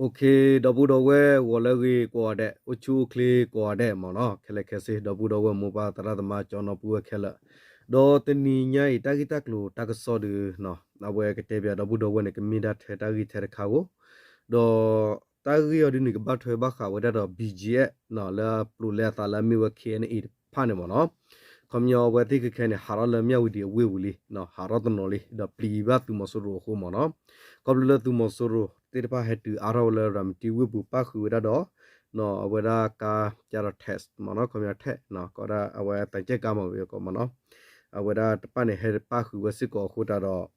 Okay, double dowe, wallagi, quade, uchu clay, quade, mono, kelekesi, double dowe, moba, taradama, john of Pua Do the ninya itagitaklu, takasodu, no, nawe katebia, double dowe, and a comida tetagi terakago. Do tagi or the bat her baka, whether BG, no, la pluleta, la miwa can eat panemono. Come your way, take a can harala mia with your willy, no, haradanoli, the pliva to Mosoro homono. Kabla to Mosoro. Tiba hatu arawala ram tiwi bupa kuda do no aweda ka jara test mano komya the no koda awa tanje kama we ko mano aweda tapane he pa ku wasi ko khuda do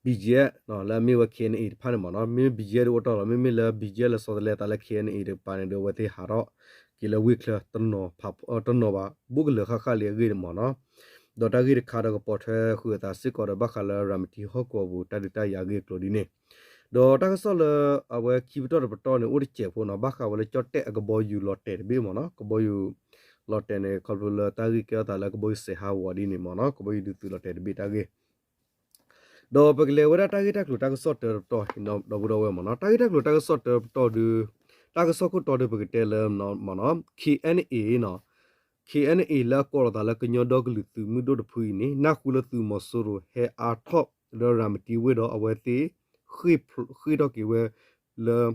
bije no la mi wa kien e phane mano mi bije do to mi la bije la so le ta la kien e pane do wati haro kila weekla tanno phap tanno ba bugla kha kha le gi mano do ta gi kha do ko pothe khu ta sikko ba khala ram ti ho ko bu ta ta ya gi klodine do ta so le awe kibitor to ne uri che fo no ba kha wale chotte ga boy you lotte be mo no ko boy you lotte ne kolbula ta gi ka ta la ko boy se ha wadi ni mo no ko boy du tu lotte be ta gi do pa le wara ta gi ta klu ta so to no do do we mo no ta gi ta klu ta so to du ta so ko to de be te le no mo no KNA no KNA la ko da la ko nyo do glu tu mu do de phui ni na khu le tu mo so ro he a thop do ram ti we do awe ti khi đó kiểu là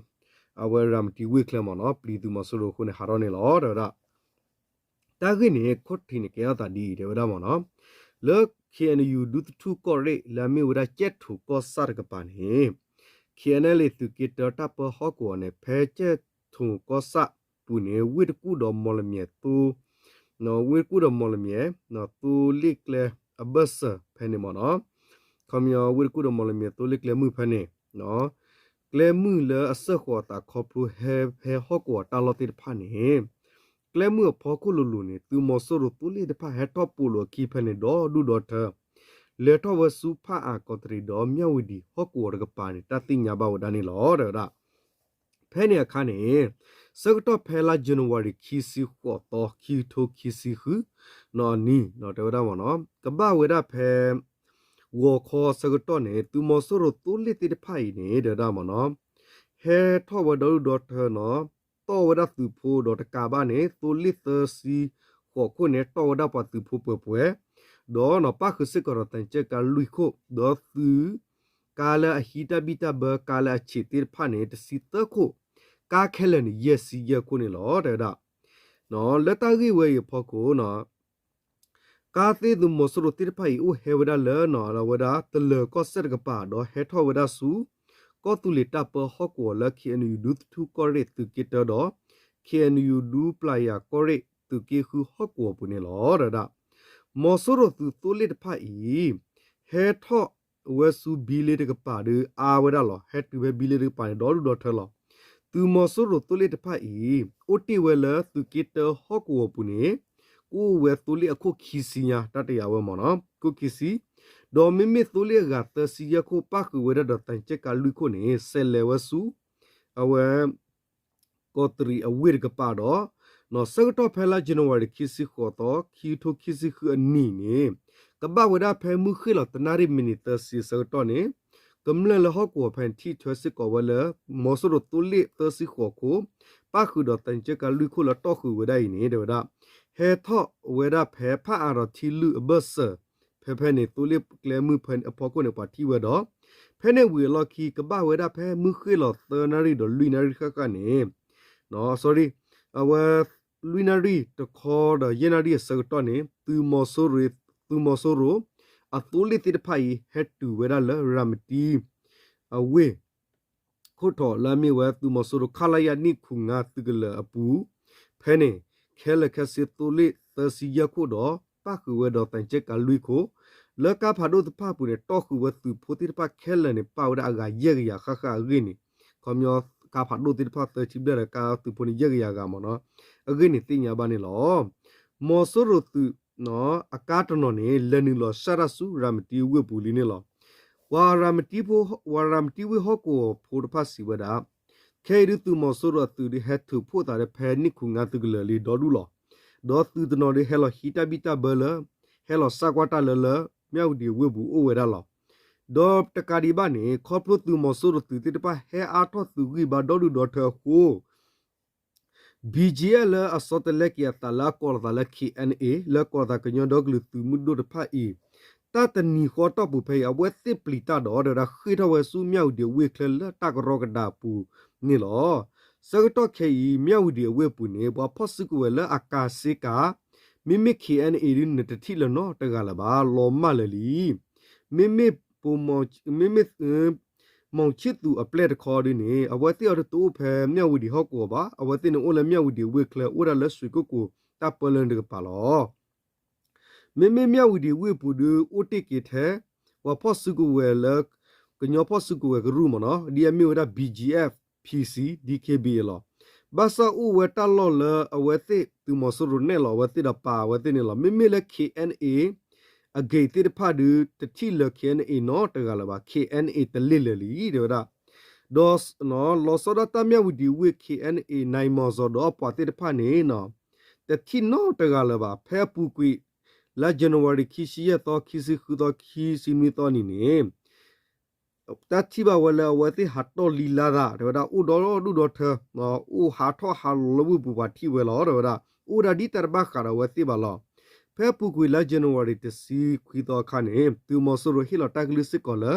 our ram ti we claim on up li tu masoro ko ne harone lo da ta gi ne khot thi ne kya ta di de da mo no le khen you do to correct la mi wa chet thu ko sar ka pa ne khen le tu ki ta pa ho ko ne phe che thu ko sa pu ne wi ku do mo le mye tu no wi ku do mo le mye no tu lik le abas phe ne mo no kom yo wi ku do mo le mye tu lik le mu phe ne no Gle mu le asa kwa ta koplu he ho kwa ta lo ti pha ni gle mu pho ku lu lu ni tu mo so ru tu li de pha he top pu lo ki pha ni do du do tha le tho wa su pha a ko tri do mya wi di ho kwa de pa ni ta ti nya ba wa da ni lo da phe ni kha ni sa to phe la January ki si ko to ki tho ki si hu no ni no de da mo no ka ba we da phe wo kho sa to ne tu mo so ro tu li ti de pha ni de da mo no he tho wa do do tha no to wa da tu pho do ta ka ba ne tu li ta si ko ko ne to wa da pa tu pho pwe pwe do no pa khu se ko ro tan che ka lui kho do tu ka la hi ta bi ta ba ka la chi ti pha ne ta si ta kho ka khele ni yes ye ko ne lo de da no le ta gi we pho ko no ka te du mo so ro ti pha i u he wa da le no la wa da te le ko se ga pa do he tho wa da suก็ตุลิตาเปอฮอกวละเคียนยูดูทูกอเรตุกิตดอเคียนยูดูปลายากอเรตุกิคือฮอกวปุเนลอระดามอสโรตุตุลิตพาอีเฮทอเวสุบิเลตกปาดอาเวดาลอเฮตุเวบิเลตปาดอดูดอเทลอตูมอสโรตุลิตพาอีโอติเวลตุกิตฮอกวปุเนกูเวตุลิอคุคิซิญาตตยาเวมอนะคุคิซิดอมิมิตุเลียกาตสิยาโคปากเวดดตันเจกาลุโคเนเซเลวสุอเวกอตรีอเวรกปาดอนอสกตอเพลาจันวารีคิสิขอตอคีโทคิสิคืออันนี้เนกบะเวดาเพมุขิลตนาริมินิตสิสกตอเนกำเลละฮอกวแผ่นที่ทวสิกอวะเลมอสรตุลิตสิขอโคปาคือดตันเจกาลุโคละตอคือเวดาอีเนเดวดาเฮทอเวดาเพพะอารทิลุเบเซเพเนตุลิปเกลมือเพนอพอโกเนปาที่เวดอเพเนเวลอคีกบ้าเวดาเพมือคือลอเตอร์นารีดอลุยนารีกันเนเนาะ sorry เอาว่าลุยนารีตะคอดเยนารีสกตอเนตูมอโซเรตูมอโซโรอะตุลิติดไพเฮดตูเวดาลรามตีอเวโคทอลามีเวตูมอโซโรคาลายานิคุงาตึกลอปูเพเนเคลคสิตุลิตสิยาโคดอปาคือเวดอตันเจกาลุยโคเลกาพาดูตภาพปุเนตอคือเวตุโพติปาเคลเนปาวดากาเยกยาคาคาเรนี่คอมยอกาพาดูติปาเตชิบเดรกาตุโพนิเยกยากามเนาะอเรนี่ติญาบานี่ลอมอสรุตุเนาะอากาตโนเนเลนิลอสาราสุรามติเวปูลินี่ลอวารามติโพวารามติเวฮอกโกโพดภาสิเวดาเคริตุมอสรุตุดิเฮตุโพตาเรเพนิคุงาตุกเลลีดอดูลอดอตุตโนเดเฮลอฮิตาบิตาเบลเฮลอซากวาตาเลเลမြောက်ဒီဝတ်ဘူးအိုဝဲဒါလော ဒေါ်တကာဒီဘာနေခေါပလိုတူမဆိုရတူတိတပါဟဲအားထောသူကြီးဘာဒေါ်လူဒေါ်ထကို BGL အစောတလက်ရတလာကောဒါလက် KNA လက်ကောဒါကညောဒေါဂလူတူမှုဒိုတဖာအီတတနီခေါ်တော့ပူဖေအဝဲစစ်ပလီတာဒေါ်ရခိထဝဲစုမြောက်ဒီဝေခလတကရောကဒါပူနီလောစကတော့ခေမြောက်ဒီဝေပူနေဘောဖော့စကူဝဲလအကာစေကာမိမိ KNA ရင်းနတတိလနော်တကလာဘာလောမလလီမိမိပုံမိမိမောင်ချစ်သူအပလက်ခေါ်ဒီနေအဝဲတိရတူဖဲမြောက်ဝဒီဟော့ကောပါအဝဲတိနိုလမြောက်ဝဒီဝေခလဥရလဆွေကိုကိုတပ်ပလန်ဒကပါလောမေမေမြောက်ဝဒီဝေပူဒူဥတိကေထဲဝဖော့စုကူဝဲလကညောဖော့စုကူဝဲကရူမနော်ဒီအမျိုးဒါ BGF PC DKB လောဘာသာဥဝဲတလောလအဝဲတိသူမဆရနေလောဝဲတိဒပါဝဲတိနေလောမေမေလ KNAအဂေတိတဖာဒူတတိလ KNA နော်တကလာပါ KNA တလလလီဒေါ်ဒေါစနော်လောစဒတမြဝဒီဝေ KNA နိုင်မောဇောဒေါ်ပတ်တိတဖာနေနော်တတိနော်တကလာပါဖဲပူကွီလာဇန်နဝါရီခီစီရတော့ခီစီခုတော့ခီစီမီတော့နေနေတတိဘဝလာဝတိဟတ်တော်လီလာဒါဒေါ်ဥဒေါ်ဒူဒေါ်ထနော်ဥဟာထောဟာလဝပူပါတိဝဲလောဒေါ်ဥရာဒီတရဘခါရဝတိပါလောဖဲပူကွေလာဇန်နဝါရီတစီခွီတော့ခါနေသူမဆရဟီလတက်ဂလစ်ကောလာ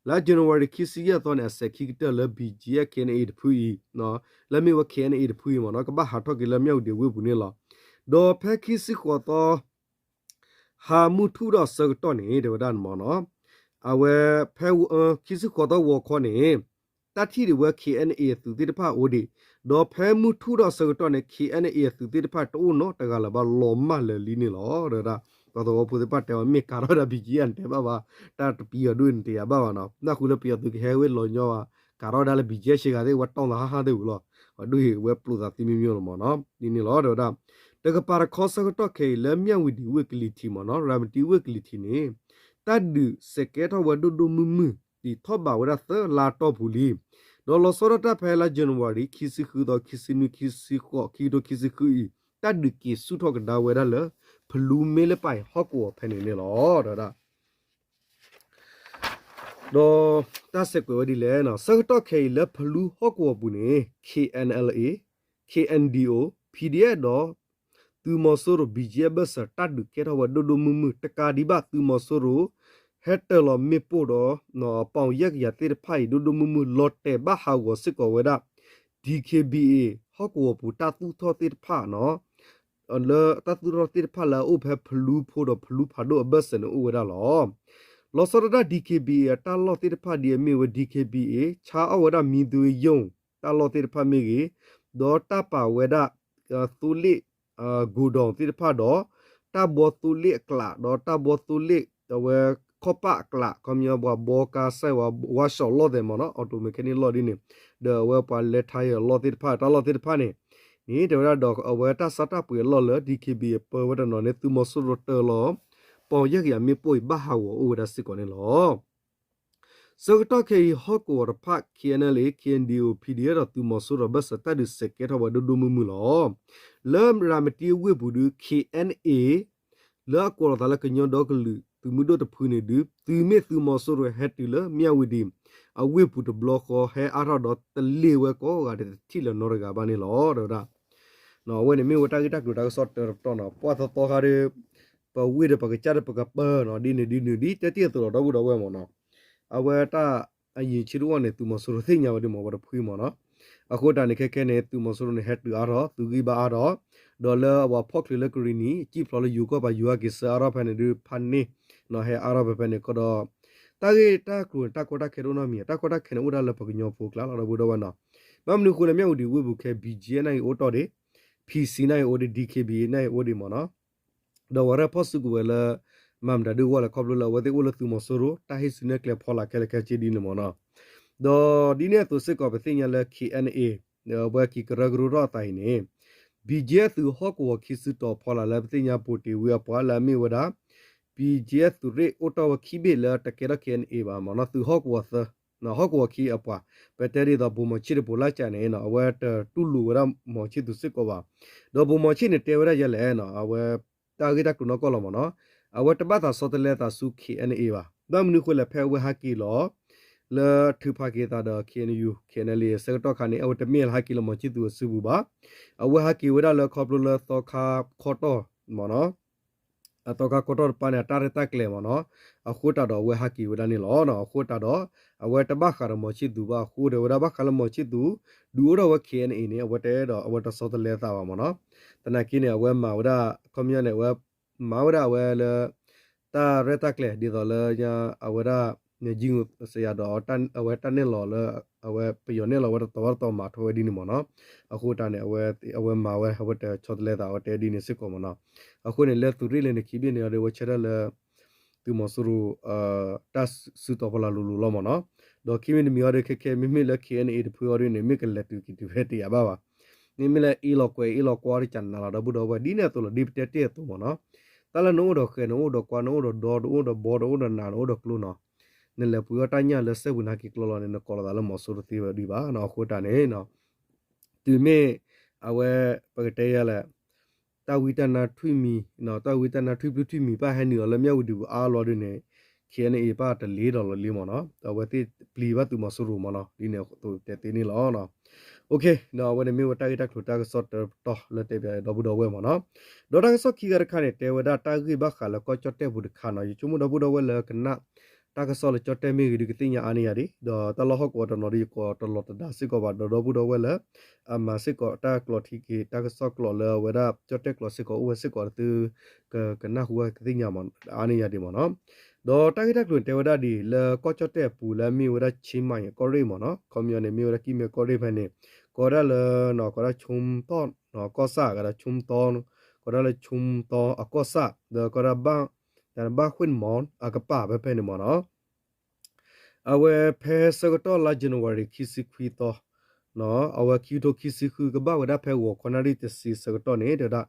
လာဇန်နဝါရီခီစီရတော့နေဆက်ခိတလဘီဂျီယကနေအဒဖူီနော်လမေဝကနေအဒဖူီမနော်ကဘာဟာတော့ကလမြောက်ဒီဝေဘူးနေလားဒေါ်ဖဲခီစီခေါ်တော့ဟာမူထူတော့စတော့နေဒေါ်ဒန်မနော်အဝဲဖဲခီစီခေါ်တော့ဝခေါ်နေတတိဒီဝဲ KNA သူတိတဖာအိုဒီဒေါ်ဖဲမူထူတော့စတော့နေ KNA သူတိတဖာတိုးနော်တကလာဘာလောမလလီနေလောဒေါ်တော့ဖူပတ်တယ်မေကာရောဒါဘီဂျီအန်တဲဘာတာတပီရဒွန်းတေဘာနော်နခုလပီရသူခဲဝဲလောညောကာရောဒါလဘီဂျီရှိကတဲ့ဝတ်တောင်းလာဟာတဲ့ဘူးလောဒူဟေဝဲပလူသာတီမီမျိုးလောမနော်ဒီနေလောဒေါ်တကပါရခေါ်စကတော့ခဲလမြဝီဒီဝက်ကလီတီမနော်ရာမတီဝက်ကလီတီနေတတ်ဒူစကေတော့ဝဒဒူမမဒီထော့ဘာဝရသလာတော့ဘူးလီဒေါ်လစောရတာဖဲလာဇန်နဝါရီခီစီခူတော့ခီစီနူခီစီခေါခီဒိုခီစီခူတတ်ဒူကီစုထော့ကဒါဝဲရလဖလူမဲလပိုင်ဟော့ကိုဖဲနေလေလောဒေါ်တဆက်ကွယ်ဒီလဲနော်စကတော့ခဲလဖလူဟော့ကိုဘူးနေ KNLA KNDO PDF တော့သူမဆိုရ BGF ဘစတတ်ဒူကေတော့ဝဒဒူမမတကာဒီဘသူမဆိုရဟက်တလမေပိုတော့နော်ပေါင်ရက်ရတဲ့ဖိုင်ဒဒူမမလော့တဲဘဟာဝစကောဝဒ DKBA ဟော့ကိုပူတတူထောတဲ့ဖာနော်လေတတူထောတဲ့ဖာလာဥဖဖလူဖို့တော့ဖလူဖာတော့ဘစနဥဝဒလောလောစရဒ DKBA တာလောတဲ့ဖာဒီမေဝ DKBA ချာအဝဒမီသူယုံတာလောတဲ့ဖာမေကြီးဒေါ်တပါဝဒသူလိဂူဒေါတဲ့ဖာတော့တဘောသူလိကလာဒေါ်တဘောသူလိတဝဲခေါပကလာကမြောဘောကာဆဲဝါရှောလောတဲ့မနော်အော်တိုမက်နီလော်ဒီနေဒေဝဲပါလက်ထိုင်လောတဲ့ဖာတာလောတဲ့ဖာနေနီဒေဝရဒေါအဝဲတာစတာပွေလော်လ DKB ပဝဒနော်နေသူမဆူရတလောပေါ်ရက်ရမေပွိဘာဟာဝအိုဒါစစ်ကောနေလောစကတော့ခေဟောကောရဖတ် KNL KNDO PDF တော့သူမဆူရဘစတဒစကေတော့ဝဒဒုမမူလောလမ်ရာမတီဝေဘူး KNA လာကောဒါလကညောဒေါကလူသူမှုတော့တဖူနေဒူသူမေသူမဆူရဟက်တီလမြဝဒီအဝေပူတဘလော့ခေါ်ဟဲအားတော့တလေဝဲကောကတဲ့တီလနော်ရကဘာနေလောတော့နော်ဝဲနေမေဝတာဂီတက်ဒူတာဆော့တော့နော်ပွားတော့ခါရပဝေးတဲ့ပကချတဲ့ပကပနော်ဒီတတိယတော့တော့ဝဲမနော်အဝဲတာအရင်ချီတော့နေသူမဆိုရသိညာဝဒီမောဘဖွေးမနော်အခုတန်နေခဲနေသူမဆိုရနေဟက်တူအားတော့သူကြီးပါအားတော့ဒေါ်လာဝဖော့ကလီလကရီနီကြည့်ဖလော်ယူကပါယူအကိစအားဖန်နေဖန်နေနော်ဟဲအားဘဖန်နေကတော့တာဂေတာကူတာကောတာခေရိုနမီတာကောတာခေနဦးဒါလပကညောဖိုကလာလာဘူတော့ဝနော်မမနုခုလည်းမြောက်ဒီဝေဘူးခဲ BGN နိုင်အိုတော်ဒီ PC နိုင်အိုဒီ DKB နိုင်အိုဒီမနော်ဒေါ်ဝရဖော့စုကူလာမမ်ဒါဒူဝလာကောဘလဝတဲ့ဦးလသူမဆိုရတာဟိစနကလဖော်လာကဲကဲချီဒီနမနော်ဒေါ်ဒီနေသူစစ်ကောပသိညာလ KNA ဘဝကီကရဂရူရတိုင်းနေ BGF ဟော့ကောခီစတော့ဖော်လာလပသိညာပူတီဝေပွာလာမီဝဒါ BGF သူရေအော်တော်ခီဘေလာတကရ KNA ပါမနော်သူဟော့ကောသနော်ဟော့ကောခီအပွားဘက်တရီတော့ဘူမချီပူလာချန်နေနော်အဝဲတူလူရမောချီသူစစ်ကောပါဒေါ်ဘူမချီနေတေဝရရလဲနော်အဝဲတာဂီတာကုနောကောလမနော်အဝတ်တပတ်သာစောတလဲတာစု KNA ပါ ba mnu ko la phe we ha ki lo le thu pha ke ta da KNU KNL se to kha ni aw te mil ha ki lo mo chi tu su bu ba aw ha ki we da le kho lo to kha kho to mo no a to ka ko to pa ne ta re ta kle mo no a khu ta do we ha ki we da ni lo no khu ta do a we ta ba kha ro mo chi tu ba khu de we da ba kha lo mo chi tu du do we KNA ni aw te do aw ta so ta le ta ba mo no ta na ki ne we ma we da community ne we ma we da we le ta re ta kle di do le nya aw da ne jing se ya do tan awe tan ne lo le awe pe yo ne lo wa to ma tho di ni mo no a khu ta ne awe ma we awe te chot le ta awe te di ni sik ko mo no a khu ne le tu ri le ne ki bi ne re we che le tu mo suru ta su to la lu lo mo no do ki mi mi ore ke mi mi le ki ne e pu ore ne mi ke le tu ki tu he ti ya ba ni mi le i lo ko ri chan na la do bu do wa di ne to lo di te te to mo no ta la no do ke no do kwa no do do bo do na do klu no ne le pu ta nya le se bu na ki klo lo ne ko la mo so ti ba di ba no khu ta ne no tu me awe pa te ya le ta wi ta na thui mi no ta wi ta na thui mi pa ha ni lo mya wu di bu a lo de ne khien e pa ta le do lo li mo no ta we ti pli ba tu mo so ru mo no di ne tu te ti ni lo no okay no we ne me wa ta ki ta khu ta so to le te ba do bu do we mo no do ta so ki ga kha ne te we da ta ki ba kha la ko cho te bu kha no yu chu mu do bu do we le kana ta ka so le cho te me gi ki ti nya ani ya di do ta lo ho ko to no ri ko to lo ta si ko ba do bu do we le a ma si ko ta klo thi ki ta ka so klo le we da cho te klo si ko u si ko tu ka na hu ki ti nya mo ani ya di mo no do ta ki ta klo te we da di le ko cho te pu le mi we da chi ma ye ko ri mo no ko mi ne mi we da ki me ko ri pha ne ko da le no ko da chum to no ko sa ga da chum to ko da le chum to a ko sa de ko da baแต่บ้าขึ้นมอนอากาป่าไปเป็นมอนอ๋อเอาไว้เพสก็ต้อลาจันวารีคิสิคุยต่อเนาะเอาไว้คิวโตคิสิคุยก็บ้าว่าได้เพวัวคนนั้นที่สิสก็ต้อเนี่ยเดี๋ยวได้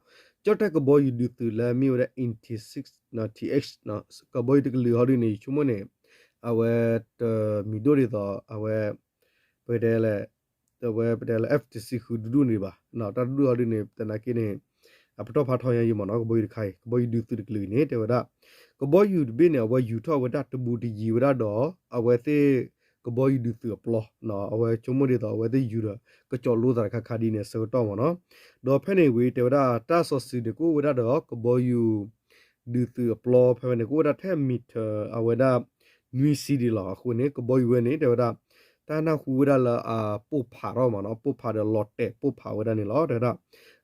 จอดแต่ก็บอยดูตัวแล้วมีว่าได้อินทีซิกนะทีเอ็กซ์นะก็บอยตัวก็เหลือหรือเนี่ยชั่วโมงเนี่ยเอาไว้มีดูดีต่อเอาไว้ไปได้เลยเอาไว้ไปได้เลยเอฟทีซีคุยดูนี่บ้าเนาะแต่ดูหรือเนี่ยแต่นักกินเนี่ยအပတော့ဖာထောင်ရရမနော်ကဘိုးရခိုင်ကဘိုးဒူတူကလူနေတေဝဒကဘိုးယူဘင်းအဝယူထောဝဒတဘူတီကြီးဝဒတော့အဝဲသေးကဘိုးယူဒူတူပလောနော်အဝဲချုံမရတော့အဝဲသေးယူရကကြော်လို့တာခါဒီနေစေတော့မနော်တော့ဖဲနေဝေတေဝဒတာဆော့စီတကိုဝဒတော့ကဘိုးယူဒူတူပလောဖဲနေကိုဝဒထဲမီတာအဝဲဒနွီစီဒီလာခုနေကဘိုးယူဝနေတေဝဒတာနာခူဝဒလာပုဖာရောမနော်ပုဖာတဲ့လော့တဲ့ပုဖာဝဒနေလောတဲ့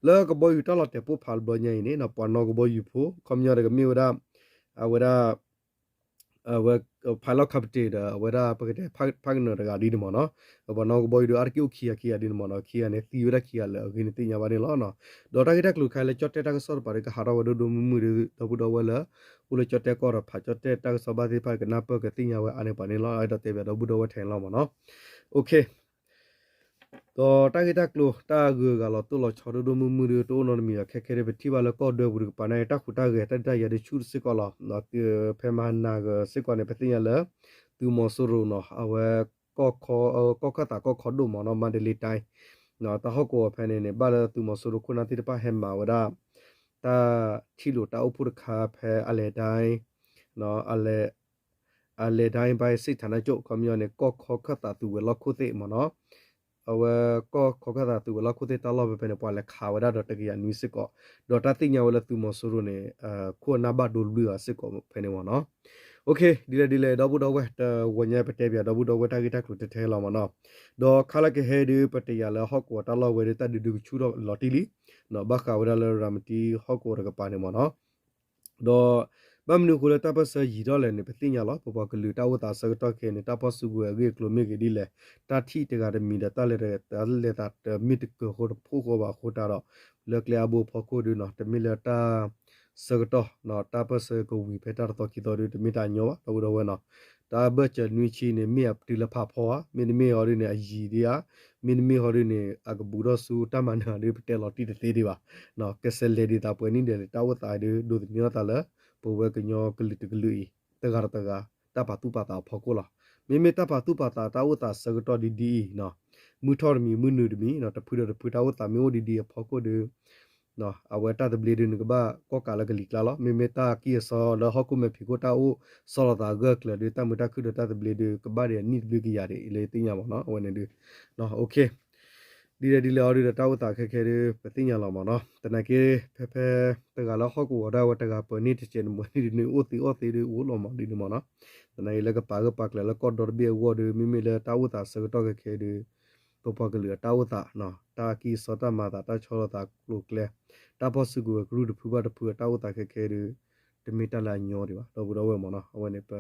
လဲကဘယူတလတဲ့ပုဖာဘညိနေနပနောကဘယူဖိုကွန်မြရကမီဝဒအဝဒအဝဖိုင်လော့ကပ်တေဒအဝဒပကတဲ့ဖိုင်နော်ကဒီနမနော်ဘနောကဘယူအာကိုခီယာခီယာဒီနမနော်ခီယာနေတီဝဒခီယာလဲဂိနတိညာပါနေလောနော်ဒေါ်တာကတက်လူခိုင်လဲချော့တဲ့တကဆော့ပါရကဟာရဝဒဒမမှုရတဘူတော်ဝလဲဦးလဲချော့တဲ့ကောရဖာချော့တဲ့တကဆော့ပါဒီဖိုင်ကနာပကတိညာဝအနေပါနေလောအဲ့တော့တေဘဒဘူတော်ဝထဲလောမနော်โอเคတော့တာဂက်တက်လို့တာဂူကလောတူလောချော်ဒိုမူမူရီတိုနော်မီခက်ခဲတဲ့တိပါလကောဒဘူပနိုင်တာခုတာဂက်တက်တရတဲ့ချူစစ်ကောလောနော်ဖေမနာကစစ်ကောနေပတိယလဲသူမဆူရုနော်အဝဲကောခတာကောခဒုမနော်မန္တလေးတိုင်းနော်တဟောကောဖဲနေနေဘာလဲသူမဆူရုခုနာတိတပဟမ်မာဝဒတာချီလိုတာအုပ်ဖုခါဖဲအလေတိုင်းနော်အလေတိုင်းပိုင်စိတ်ထနာကျုပ်ကွန်မြူနီကောခတာသူဝလောက်ခုသိမနော်အဝကောခခတာသူလောက်ခုတဲ့တလောက်ပဲပဲပေါ်လက်ခါဝဒတော့တကီယာနွီစစ်ကောဒေါ်တာတိညာဝလသူမဆူရုနေခုနာဘဒူလူအစစ်ကောဖဲနေမနော်โอเคဒီလေတော့ဘူးတော့ဝဲဝညပတဲပြတော့ဘူးတော့ဝဲတာဂီတာကတဲလာမနော်ဒေါ်ခါလကဟဲဒီပတရလာဟော့ကောတလောက်ဝဲတဒူချူတော့လော်တီလီနော်ဘခါဝဒလရမတီဟော့ကောရကပါနေမနော်ဒေါ်ဘမ်နုကိုလတပစရီတော့လည်းနေပတိညာလောပပကလူတာဝတာစကတော့ခဲနေတာပစုကွယ်ရေကလိုမီကဒီလေတာထီတကရမီဒတာလေတာလေတာမီတကခိုဖိုကိုပါခိုတာတော့လက်လျာဘူဖကိုဒူနော်တမီလတာစကတော့နော်တာပစကိုဝီဖက်တာတော့ကီတော်ဒီမီတာညောတော့တော့ဝဲနော်တာဘချနွီချီနေမီအပတီလဖဖောမင်းမီဟော်ရီနေအီဒီယာမင်းမီဟော်ရီနေအကဘူရဆူတမန်နာဒီပတဲလော်တီတေဒီပါနော်ကဆယ်လေဒီတာပွေနေတယ်တာဝတာဒီဒူညောတာလဲပဝဲကညောကလီတကလူတဂရတကတပါတူပါတာဖောကိုလာမေမေတပါတူပါတာတာဝတာစကတော့ဒီနော်မူထော်မီမူနူဒမီနော်တဖူတာဝတာမျိုးဒီဖောကိုဒီ နော်အဝဲတာတဘလီဒင်းကဘာကောကာလကလီကလာလောမေမေတာကီဆောလောဟကုမေဖီကိုတာအိုဆောလတာဂကလဒီတမတာခုဒတာတဘလီဒကဘာရနိဘလီကရရလေတင်ရပါနော်အဝဲနေဒီနော်โอเคဒီလေအော်ဒီတာဝတာခဲခဲပတိညာလောမနော်တနကေဖဲဖဲတကလောဟကူဝဒါဝတကပနိတချေနမနိဒီအိုတီဒီအိုလောမဒီနမနော်တနလေကပါကပါကလကောဒေါ်ဘီဝဒမိမိလေတာဝတာစကတော့ခဲခဲဒီပပကလတာဝတာနော်တာကီစတာမာတာချောတာကလုကလေတာဘောစုကူဂရုတဖူပါတဖူတာဝတာခဲခဲဒီတမီတလာညောဒီပါတော့ဘူးတော့ဝဲမနော်အဝဲနေပ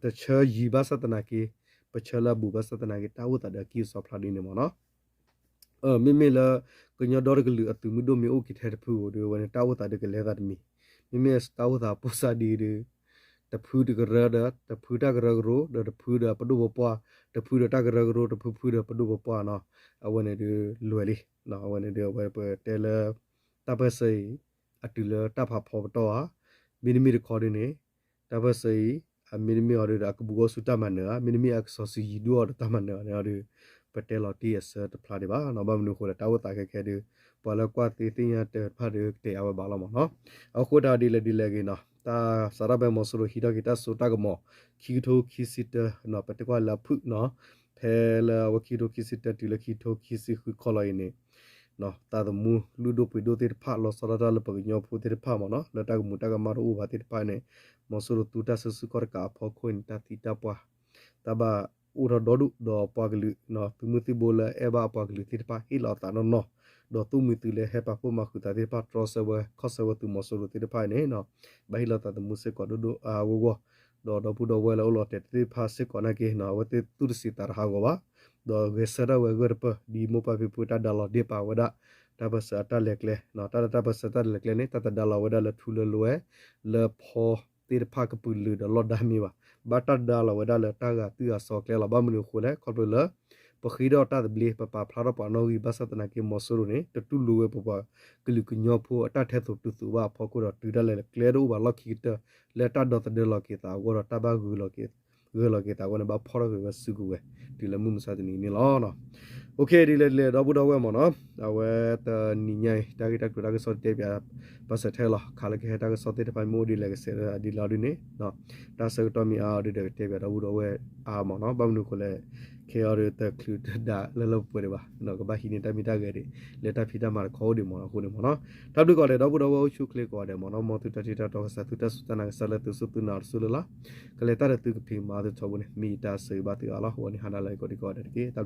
တချာယီဘာစတနာကေပချလာဘူဘာစတနာကေတာဝတာဒကီဆောဖလာဒီနေမနော်မိမိလာကညဒေါ်ကလူအတူမီဒိုမီအိုကီထဲတဖူဒီဝဲတာဝတာဒကလေတာမီမိတာဝတာပူစာဒီဒီတဖူဒကရဒတဖူတာကရဂရိုဒတဖူဒပဒုဘပွားတဖူဒတာကရဂရိုတဖူဖူဒပဒုဘပွားနော်အဝနေဒီလွယ်လီနော်အဝနေဒီဝဲပတဲလတပစေအတူလတဖဖောတော့မီနီမီရခေါ်နေတပစေအမီနီမီအော်ရကဘူဂိုဆူတမနာမီနီမီအခဆောစီဒူအော်တမနာနော်ပတဲလတီအစတဖလာဒီပါနော်ဘာမလို့ခေါ်တာဝတာခဲခဲဒီပေါ်လကွာတီတင်ရတဲ့ဖတ်တဲ့အဝဘာလာမနော်အခုဒါဒီလေကနော်တာစရဘဲမဆလိုဟီဒဂီတာဆိုတာကမောခီတိုခီစစ်တနော်ပတကွာလာဖုနော်ဖဲလာဝခီတိုခီစစ်တတီလခီတိုခီစီခုခေါ်လိုက်နေနော်တာဒမူလူဒိုပီဒိုတေဖာလောစရတာလပကညောဖူတေဖာမနော်လတကမူတကမာရူဘာတေဖာနေမဆလိုတူတာဆဆူကောကာဖောခွင်တတီတပွားတဘာဥရဒေါဒုဒေါ်ပကလူနော်သူမတိဘိုလာအဘာပကလူတေဖာဟီလာတာနော်ဒေါ်သူမီတူလေဟေပါဖို့မခုတာတေပါထရဆဝခောဆဝတူမဆလိုတေဖိုင်နေနော်ဘိုင်လာတာတမှုစကောဒိုအာဝဝဒေါ်ဒပူဒေါ်ဝဲလောလောတေတေဖာစကောနာကေနော်ဝတေတူစီတာဟာဂဝါဒေါ်ဂေဆရာဝဲဂရပဒီမိုပါပပူတာဒါလောဒေပါဝဒတဘဆတာလက်လေနော်တာတဘဆတာလက်လေနေတတဒါလောဝဒလထူလလွဲလဖောတေဖာကပူလူဒေါ်လောဒါမီဝဘာတာဒါလောဝဒလတာဂတူအစောကလေလဘာမနုခိုလေခေါ်ပလပခိဒတာဘလီပပဖလာရပနောဂီဘသတနာကေမောဆူနေတတူလူဝပပကလူကညောဖိုအတထဲတူတူဝဖောကိုတူဒလဲကလေရူဘလခိတလက်တာဒတ်ဒလကေတာဝရတဘဂူလကေဂလကေတာဝနဘဖောရဝစုကူဝဲဒီလမှုမစတနီနေလောနော်โอเคဒီလေတော့ဘူးတော့ဝဲမောနော်အဝဲတနီညိုင်တာဂီတာကရကစောတေပြပစထဲလာခါလကေတာကစောတေပိုင်မိုဒီလေကစေဒီလာဒီနေနော်ဒါစတော့မီအာဒီတေပြတော့ဘူးတော့ဝဲအာမောနော်ဘာမလို့ခလဲခေရတဲ့ကလူဒါလလပွေပါနော်ကဘာဟိနေတာမီတာကလေးလက်တာဖီတာမှာခေါ်ဒီမောနော်ခုနေမောနော်တပ်တူကလည်းတော့ဘူးတော့ရှုခလစ်ကောတယ်မောနော်မောတူတတီတာတော့ဆတူတဆူတနာဆလတူဆူတူနာဆူလာကလေတာတူကဖီမာတူချောဘူးနေမီတာစေဘာတူအလာဟိုနေဟာနာလိုက်ကိုဒီကောတယ်ကေတပ်